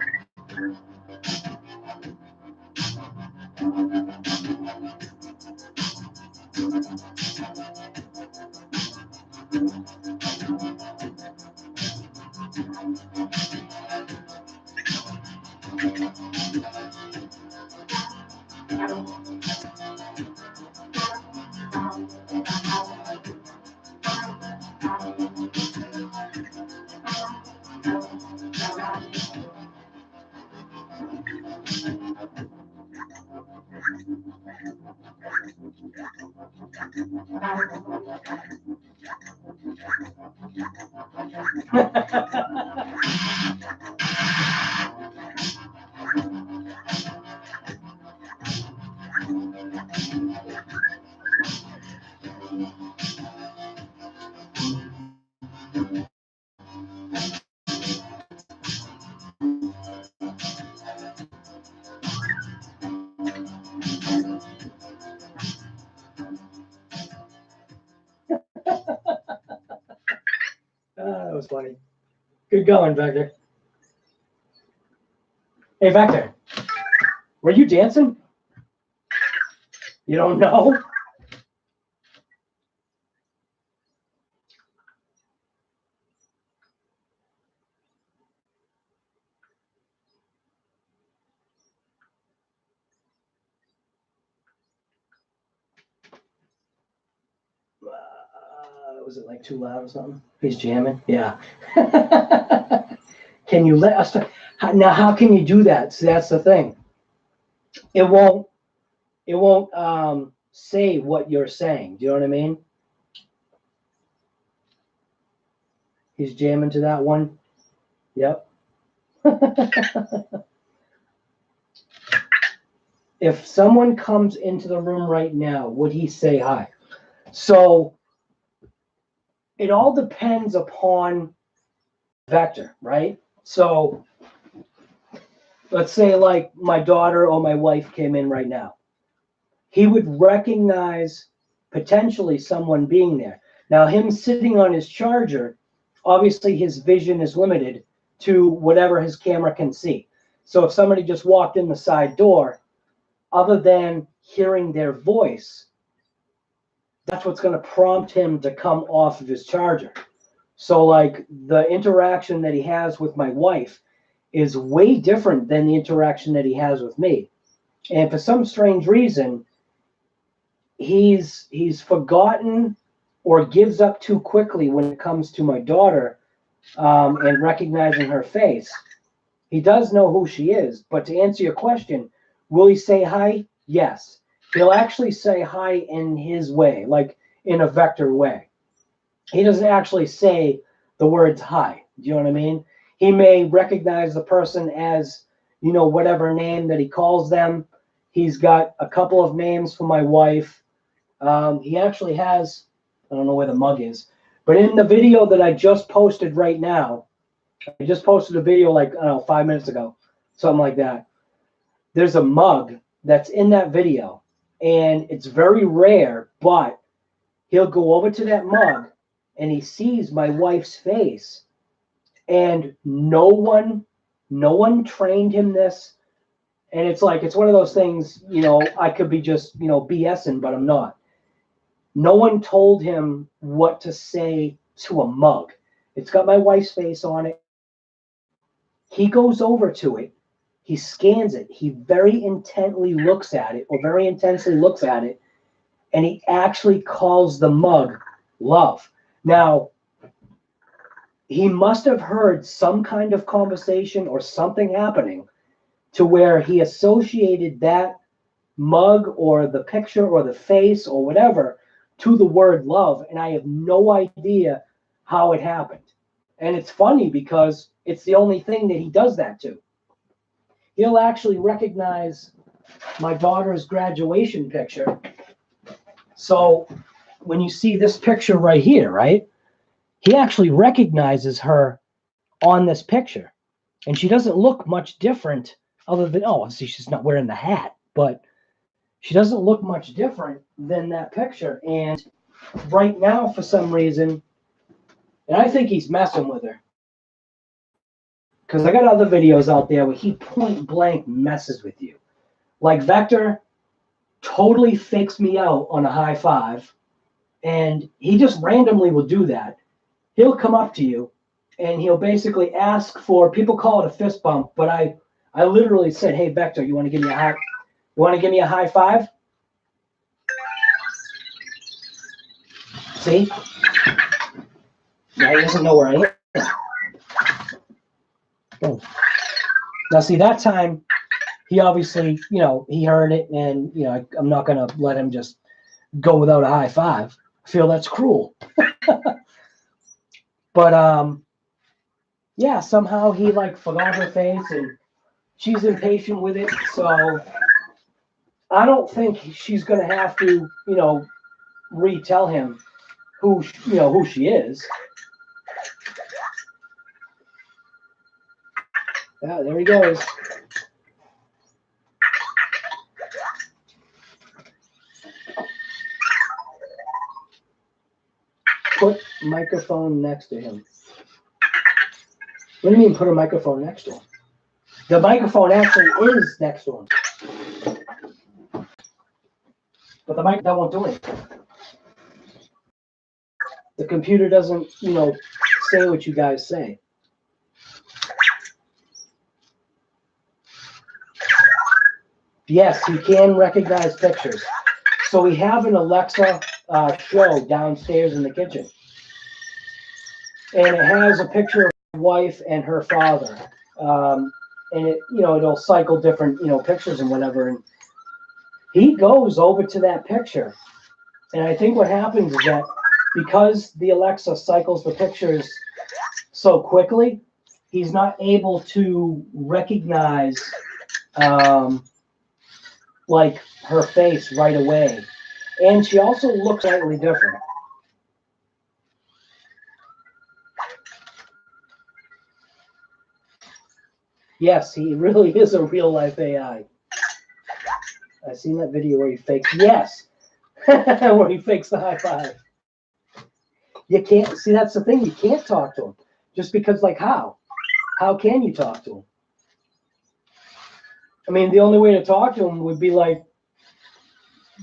That was funny. Good going, Vector. Hey, Vector. Were you dancing? You don't know? Was it like too loud or something? He's jamming? Yeah. Can you let us, now how can you do that? So that's the thing. It won't say what you're saying. Do you know what I mean? He's jamming to that one. Yep. If someone comes into the room right now, would he say hi? So it all depends upon vector, right? So let's say like my daughter or my wife came in right now. He would recognize potentially someone being there. Now, him sitting on his charger, obviously his vision is limited to whatever his camera can see. So if somebody just walked in the side door, other than hearing their voice, that's what's going to prompt him to come off of his charger. So like the interaction that he has with my wife is way different than the interaction that he has with me. And for some strange reason, he's forgotten or gives up too quickly when it comes to my daughter and recognizing her face. He does know who she is, but to answer your question, will he say hi? Yes. He'll actually say hi in his way, like in a vector way. He doesn't actually say the words hi. Do you know what I mean? He may recognize the person as, you know, whatever name that he calls them. He's got a couple of names for my wife. He actually has, I don't know where the mug is, but in the video that I just posted right now, I just posted a video like, I don't know, 5 minutes ago, something like that. There's a mug that's in that video, and it's very rare, but he'll go over to that mug and he sees my wife's face, and no one trained him this. And it's like, it's one of those things, you know, I could be just, you know, BSing, but I'm not. No one told him what to say to a mug. It's got my wife's face on it. He goes over to it. He scans it. He very intently looks at it, or very intensely looks at it, and he actually calls the mug love. Now, he must have heard some kind of conversation or something happening to where he associated that mug or the picture or the face or whatever to the word love, and I have no idea how it happened. And it's funny because it's the only thing that he does that to. He'll actually recognize my daughter's graduation picture. So when you see this picture right here, right, he actually recognizes her on this picture. And she doesn't look much different other than, oh, see, she's not wearing the hat, but she doesn't look much different than that picture. And right now, for some reason, and I think he's messing with her, because I got other videos out there where he point blank messes with you. Like Vector totally fakes me out on a high five, and he just randomly will do that. He'll come up to you and he'll basically ask for, people call it a fist bump, but I literally said, hey Vector, you want to give me a high five? See? Now he doesn't know where I am. Oh. Now see, that time he obviously, you know, he heard it, and you know, I'm not gonna let him just go without a high five. I feel that's cruel. But yeah, somehow he like forgot her face, and she's impatient with it. So I don't think she's gonna have to, you know, retell him who she is. Yeah, there he goes. Put microphone next to him. What do you mean put a microphone next to him? The microphone actually is next to him. But the mic, that won't do anything. The computer doesn't, you know, say what you guys say. Yes, he can recognize pictures. So we have an Alexa show downstairs in the kitchen. and it has a picture of his wife and her father. And it, it'll cycle different, pictures and whatever. And he goes over to that picture. And I think what happens is that because the Alexa cycles the pictures so quickly, he's not able to recognize like her face right away. And she also looks slightly different. Yes, he really is a real life AI. I've seen that video where he fakes, yes, where he fakes the high five. You can't, see, that's the thing, you can't talk to him. Just because, like, how? How can you talk to him? I mean, the only way to talk to him would be like,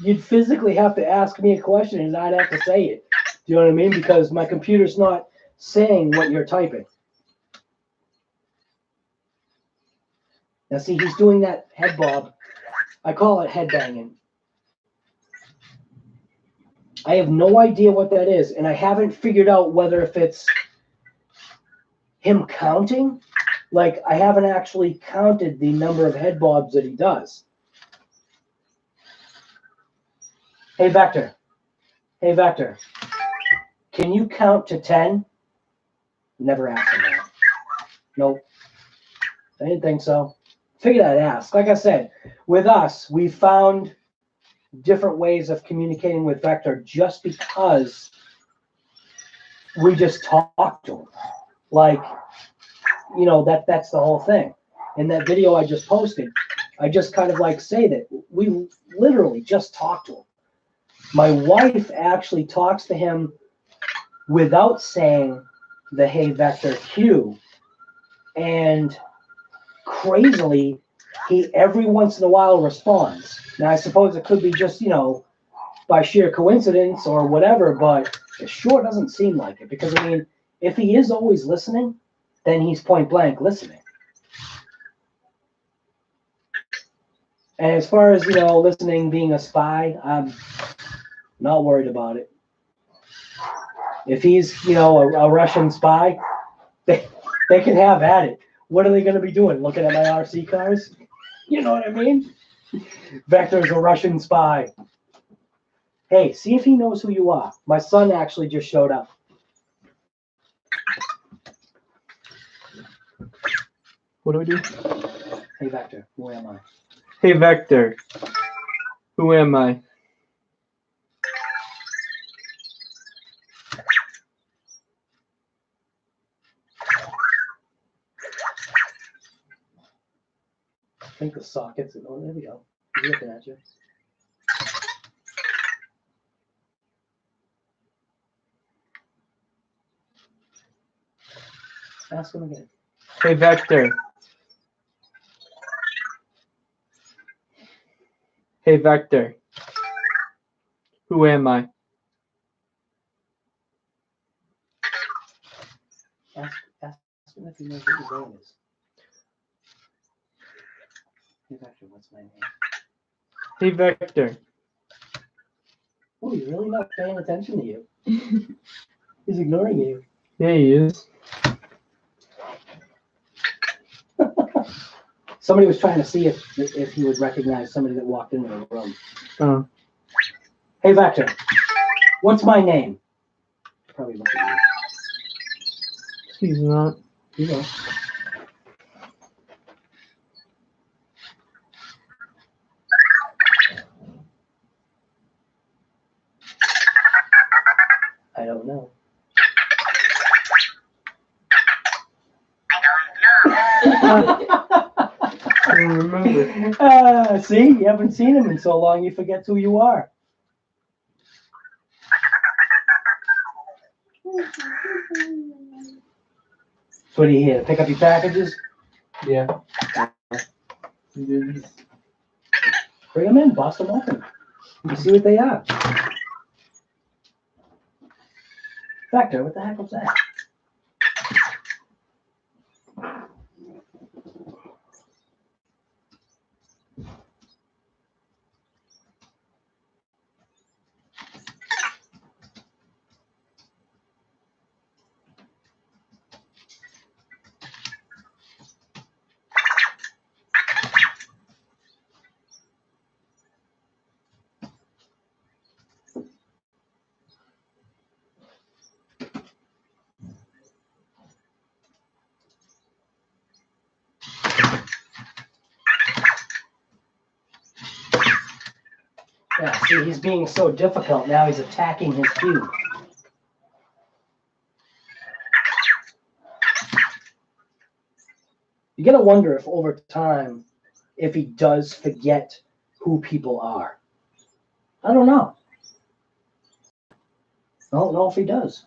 you'd physically have to ask me a question and I'd have to say it. Do you know what I mean? Because my computer's not saying what you're typing. Now, see, he's doing that head bob. I call it head banging. I have no idea what that is, and I haven't figured out whether if it's him counting. Like, I haven't actually counted the number of head bobs that he does. Hey, Vector. Hey, Vector. Can you count to 10? Never asked him that. Nope. I didn't think so. Figured I'd ask. Like I said, with us, we found different ways of communicating with Vector just because we just talk to him. Like, that's the whole thing. In that video I just posted, I just kind of like say that we literally just talk to him. My wife actually talks to him without saying the "Hey Vector" cue, and crazily, he every once in a while responds. Now, I suppose it could be just, by sheer coincidence or whatever, but it sure doesn't seem like it. Because, I mean, if he is always listening, then he's point blank listening. And as far as, listening being a spy, I'm not worried about it. If he's, a Russian spy, they can have at it. What are they going to be doing? Looking at my RC cars? You know what I mean? Vector's a Russian spy. Hey, see if he knows who you are. My son actually just showed up. What do I do? Hey, Vector, who am I? Hey, Vector. Who am I? I think the sockets. Oh, there we go. He's looking at you. Ask him again. Hey, Vector. Hey, Vector. Who am I? Ask him if he knows what his name is. Hey, Vector, what's my name? Hey, Vector. Oh, he's really not paying attention to you. He's ignoring you. Yeah, he is. Somebody was trying to see if he would recognize somebody that walked into the room. Oh. Hey, Vector, what's my name? Probably look at you. He's not. You know. I don't know. I don't remember. See, you haven't seen him in so long, you forget who you are. So what are you here to pick up your packages? Yeah. He did. Bring them in, bust them open. You see what they are. Vector, what the heck was that? Yeah, see, he's being so difficult. Now he's attacking his cube. You gotta wonder if over time, if he does forget who people are. I don't know. I don't know if he does.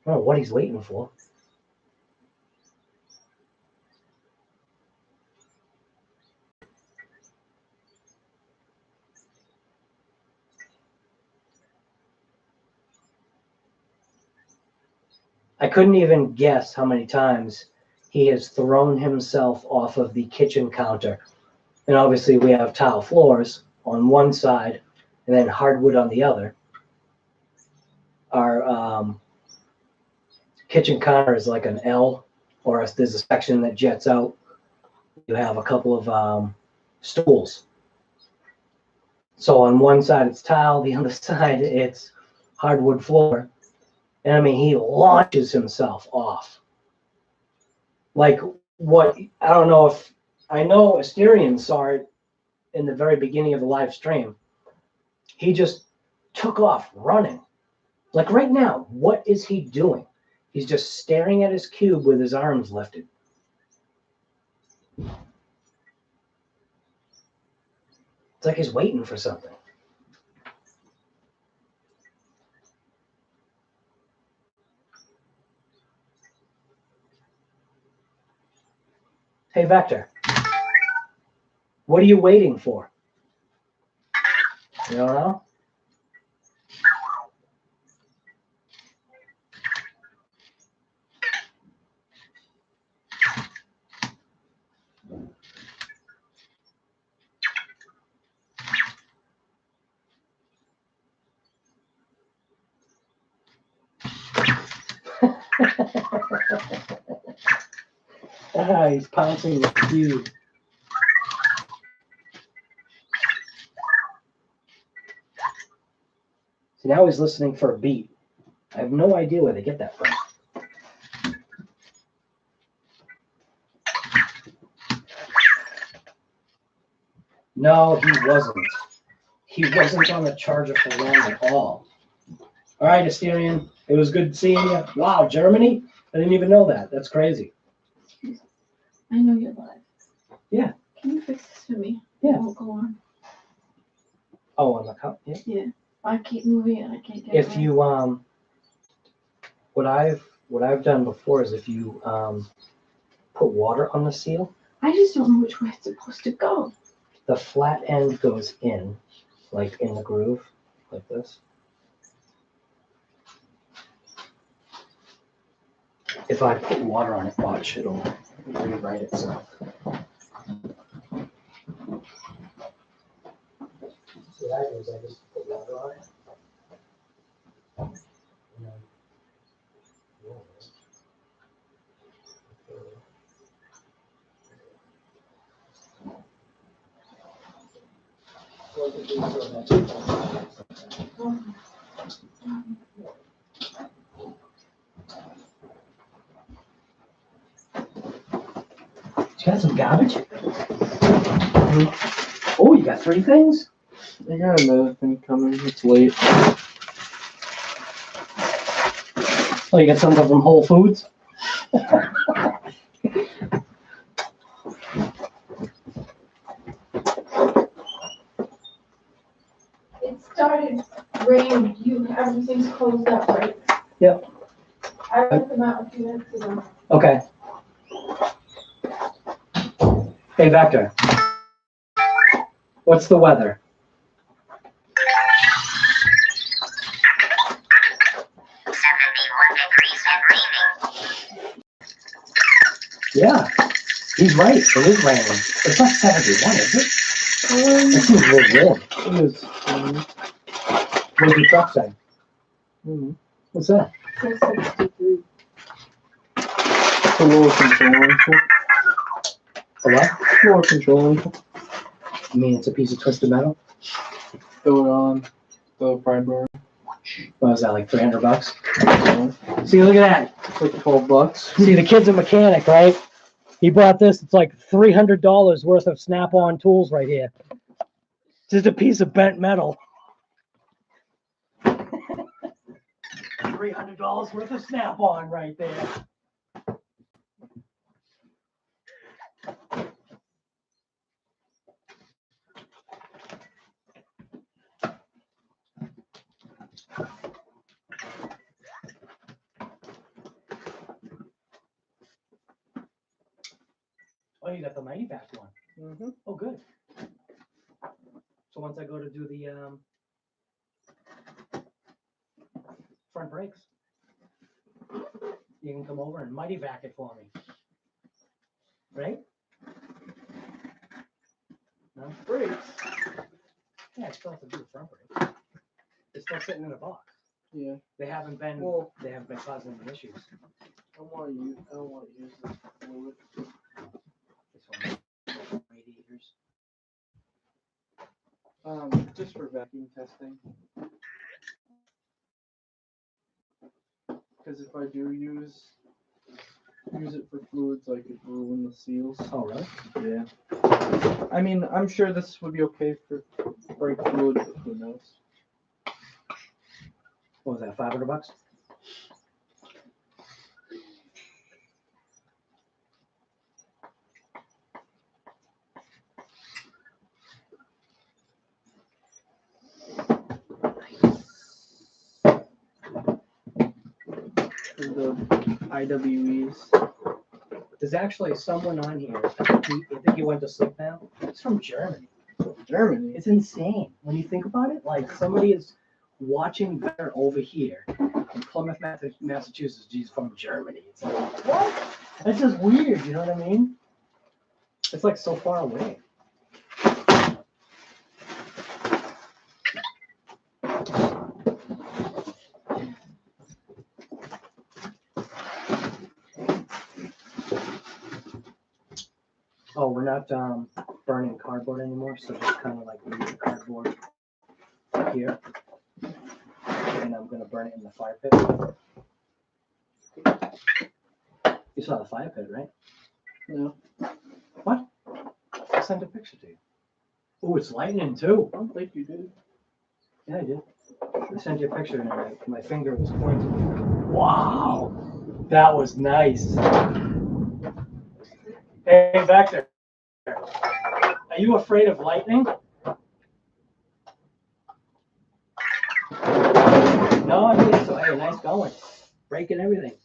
I don't know what he's waiting for. I couldn't even guess how many times he has thrown himself off of the kitchen counter. And obviously we have tile floors on one side and then hardwood on the other. Our kitchen counter is like an L, or there's a section that jets out. You have a couple of stools. So on one side it's tile, the other side it's hardwood floor. And I mean, he launches himself off. Like what, I don't know if, I know Asterion saw it in the very beginning of the live stream. He just took off running. Like right now, what is he doing? He's just staring at his cube with his arms lifted. It's like he's waiting for something. Hey, Vector. What are you waiting for? You don't know? He's pouncing the cube. So now he's listening for a beat. I have no idea where they get that from. No, he wasn't. He wasn't on the charger for long at all. All right, Asterion, it was good seeing you. Wow, Germany? I didn't even know that. That's crazy. I know you're live. Yeah. Can you fix this for me? Yeah. It won't go on. Oh, on the cup? Yeah. Yeah. I keep moving and I can't get If it. you what I've done before is if you put water on the seal, I just don't know which way it's supposed to go. the flat end goes in, like in the groove, like this. If I put water on it, watch, it'll rewrite itself. So what I do is I just put water on it. And then roll it. So I can do so that- You got some garbage? Oh, you got 3 things? I got another thing coming. It's late. Oh, you got something from Whole Foods? It started raining. Everything's closed up, right? Yep. I let them out a few minutes ago. Okay. Hey, Vector. What's the weather? 71 degrees and raining. Yeah, he's right. It is raining. It's not 71, is it? That seems real good. It is. What did your truck say? Mhm. What's that? It says 63. It's a lower control info. A what? Lower control info. You mean it's a piece of twisted metal? throw it on the pry bar. What was that, like $300? See, look at that. It's like $12. See, the kid's a mechanic, right? He bought this. It's like $300 worth of Snap-on tools right here. Just a piece of bent metal. $300 worth of Snap-on right there. Oh, you got the Mighty Vac one. Mm-hmm. Oh, good. So once I go to do the front brakes, you can come over and Mighty Vac it for me. Right? No? Brakes. Yeah, I still have to do the front brakes. It's still sitting in a box. Yeah. They haven't been causing any issues. I don't want to use this fluid. This one, radiators. Just for vacuum testing. Because if I do use it for fluids, I could ruin the seals. Oh, really? Yeah. I mean, I'm sure this would be okay for brake fluid, but who knows? What was that, $500? For the IWEs. There's actually someone on here. I think he went to sleep now. It's from Germany. Germany. It's insane when you think about it. Like somebody is watching better over here in Plymouth, Massachusetts. He's from Germany. It's like what? That's just weird. You know what I mean? It's like so far away. Oh, we're not burning cardboard anymore, so just kind of like leave the cardboard here. And I'm gonna burn it in the fire pit. You saw the fire pit, right? No. What? I sent a picture to you. Oh, it's lightning too. I don't think you did. Yeah, I did. I sent you a picture and my finger was pointing. Wow, that was nice. Hey, back there. Are you afraid of lightning? No, I think so. Hey, nice going. Breaking everything.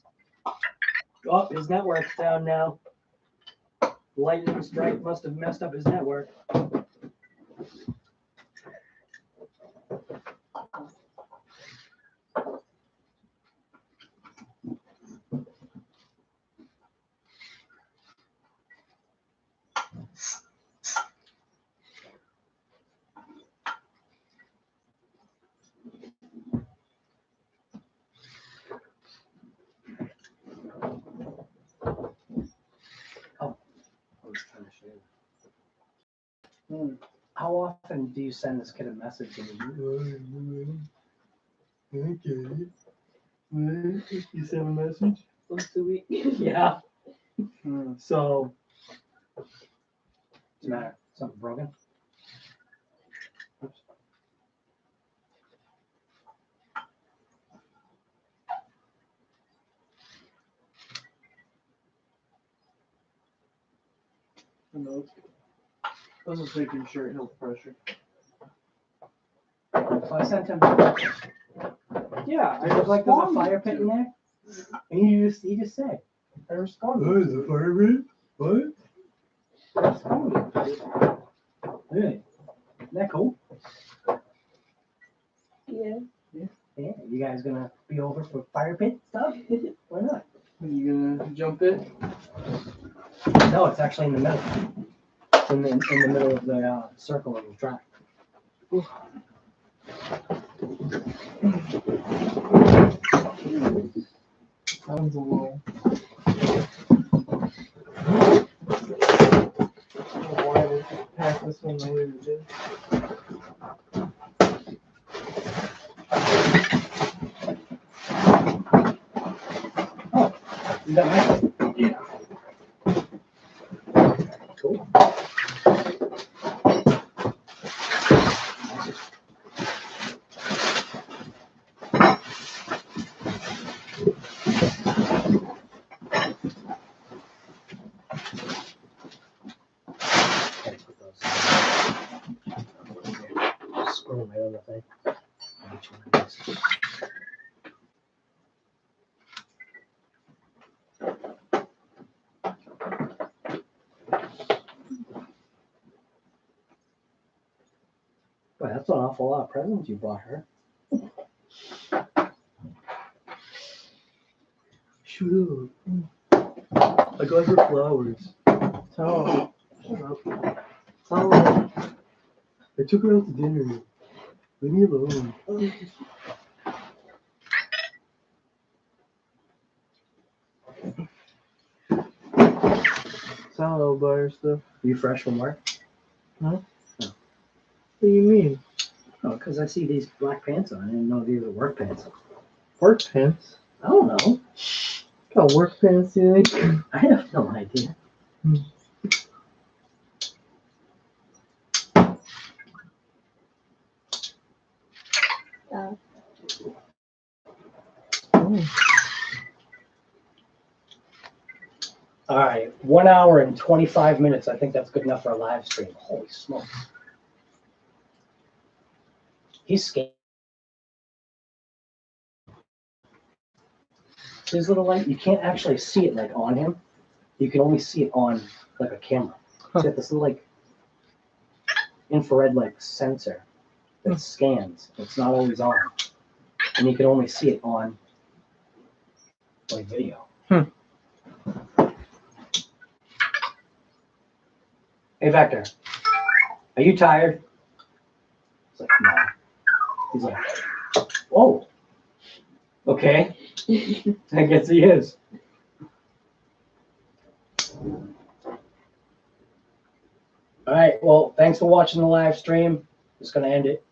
Oh, his network's down now. Lightning strike must have messed up his network. How often do you send this kid a message and you send a message? Once a week. Yeah. Hmm. So, what's the matter? Something broken? Oops. No. I was just making sure it held pressure. So I sent him. Yeah, I was like, there's a fire pit in there? And he just said, I responded. oh, is a fire pit? What? I responded. Really? Isn't that cool? Yeah. Yeah, you guys gonna be over for fire pit stuff? Why not? Are you gonna jump it? No, it's actually in the middle. It's in the middle of the circle of the track. Sounds a little. Why did you pack this one the way you did? You got my Yeah. Cool. Gotta put those in. Screw them right on the thing. Which one it is. Boy, that's an awful lot of presents you bought her. Shoot up. I got her flowers. Oh, Shut up. Oh, I took her out to dinner. Leave me alone. salad bar stuff. You fresh from work? What do you mean? Oh, because I see these black pants on. I didn't know these were work pants. Work pants? I don't know. What kind of work pants do you think? I have no idea. All right, 1 hour and 25 minutes. I think that's good enough for a live stream. Holy smokes. He's scared. His little light, you can't actually see it like on him. You can only see it on like a camera. It's got this little like infrared like sensor that scans. It's not always on. And you can only see it on like video. Hey Vector, are you tired? It's like, no. He's like, oh, okay. I guess he is. All right, well, thanks for watching the live stream. Just gonna end it.